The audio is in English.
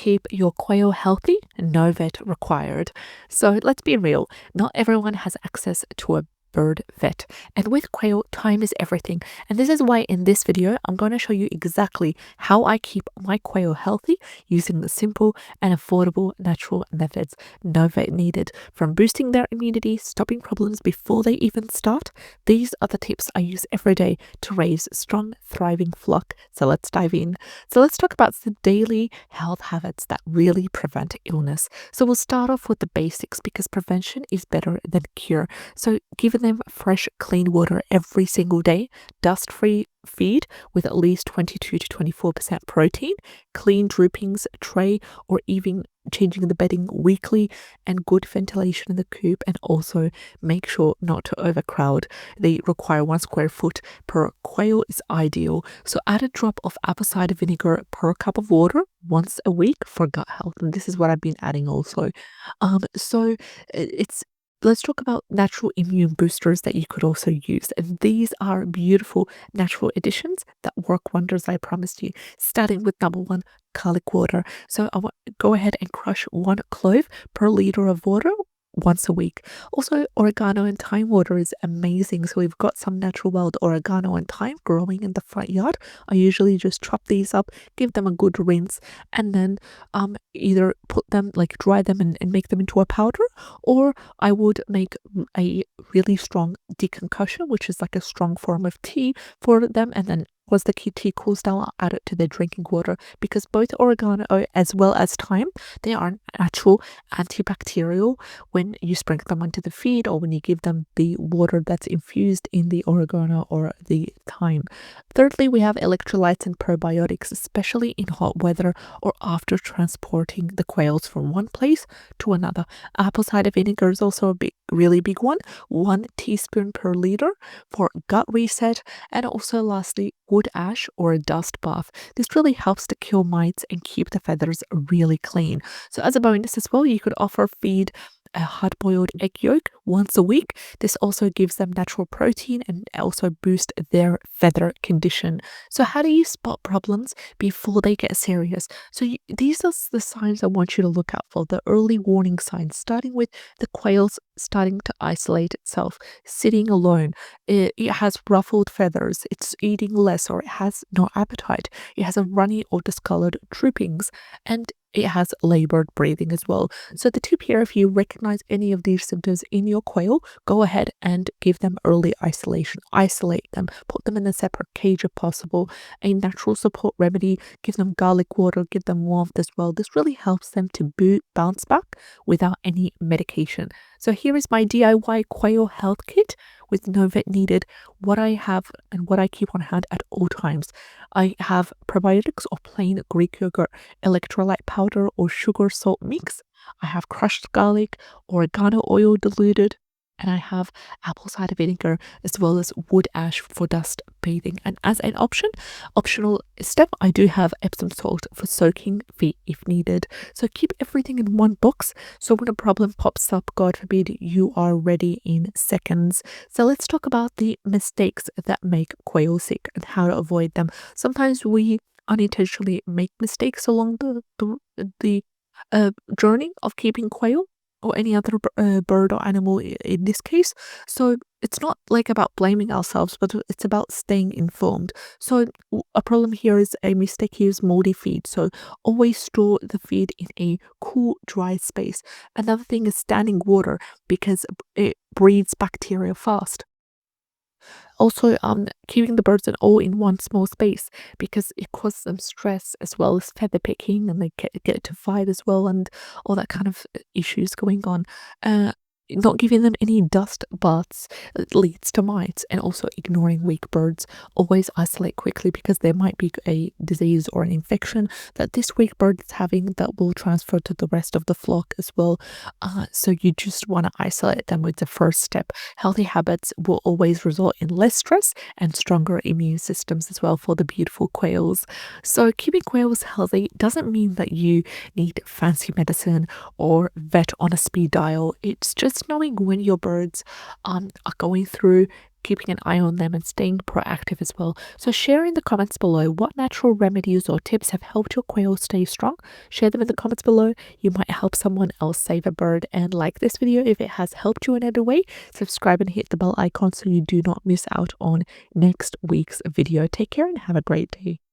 keep your quail healthy? No vet required. So let's be real, not everyone has access to a bird vet, and with quail, time is everything. And this is why in this video I'm going to show you exactly how I keep my quail healthy using the simple and affordable natural methods. No vet needed. From boosting their immunity, stopping problems before they even start, these are the tips I use every day to raise a strong, thriving flock. So let's dive in. So let's talk about the daily health habits that really prevent illness. So we'll start off with the basics because prevention is better than cure. So giving them fresh, clean water every single day, dust-free feed with at least 22 to 24% protein, clean droopings tray, or even changing the bedding weekly, and good ventilation in the coop, and also make sure not to overcrowd. They require 1 square foot per quail is ideal. So add a drop of apple cider vinegar per cup of water once a week for gut health, and this is what I've been adding also. So it's Let's talk about natural immune boosters that you could also use. And these are beautiful natural additions that work wonders, I promise you. Starting with number one, garlic water. So I want go ahead and crush 1 clove per liter of water once a week. Also, oregano and thyme water is amazing. So we've got some natural wild oregano and thyme growing in the front yard. I usually just chop these up, give them a good rinse, and then either put them, like dry them and make them into a powder, or I would make a really strong deconcussion, which is like a strong form of tea for them, and then once the tea cools down, I'll add it to their drinking water, because both oregano as well as thyme, they are natural antibacterial when you sprinkle them onto the feed or when you give them the water that's infused in the oregano or the thyme. Thirdly, we have electrolytes and probiotics, especially in hot weather or after transporting the quails from one place to another. Apple cider vinegar is also a really big one, 1 teaspoon per liter for gut reset. And also lastly, wood ash or a dust bath. This really helps to kill mites and keep the feathers really clean. So as a bonus as well, you could offer feed a hard-boiled egg yolk once a week. This also gives them natural protein and also boost their feather condition. So how do you spot problems before they get serious? So these are the signs I want you to look out for, the early warning signs, starting with the quails starting to isolate itself, sitting alone. It has ruffled feathers, it's eating less, or it has no appetite. It has a runny or discolored droopings, and it has labored breathing as well. So the tip here, if you recognize any of these symptoms in your quail, go ahead and give them early isolation. Isolate them, put them in a separate cage if possible. A natural support remedy, give them garlic water, give them warmth as well. This really helps them to bounce back without any medication. So here is my DIY quail health kit with no vet needed, what I have and what I keep on hand at all times. I have probiotics or plain Greek yogurt, electrolyte powder or sugar salt mix. I have crushed garlic, oregano oil diluted, and I have apple cider vinegar as well as wood ash for dust bathing. And as an optional step, I do have Epsom salt for soaking feet if needed. So keep everything in one box, so when a problem pops up, God forbid, you are ready in seconds. So let's talk about the mistakes that make quail sick and how to avoid them. Sometimes we unintentionally make mistakes along the journey of keeping quail or any other bird or animal in this case. So it's not like about blaming ourselves, but it's about staying informed. So a problem here is a mistake here is moldy feed. So always store the feed in a cool, dry space. Another thing is standing water because it breeds bacteria fast. Also, keeping the birds and all in one small space because it causes them stress as well as feather picking, and they get to fight as well, and all that kind of issues going on. Not giving them any dust baths leads to mites, and also ignoring weak birds. Always isolate quickly because there might be a disease or an infection that this weak bird is having that will transfer to the rest of the flock as well. So you just want to isolate them with the first step. Healthy habits will always result in less stress and stronger immune systems as well for the beautiful quails. So keeping quails healthy doesn't mean that you need fancy medicine or vet on a speed dial. It's just knowing when your birds are going through keeping an eye on them and staying proactive as well. So share in the comments below what natural remedies or tips have helped your quail stay strong. Share them in the comments below. You might help someone else save a bird. And like this video if it has helped you in any way. Subscribe and hit the bell icon so you do not miss out on next week's video. Take care and have a great day.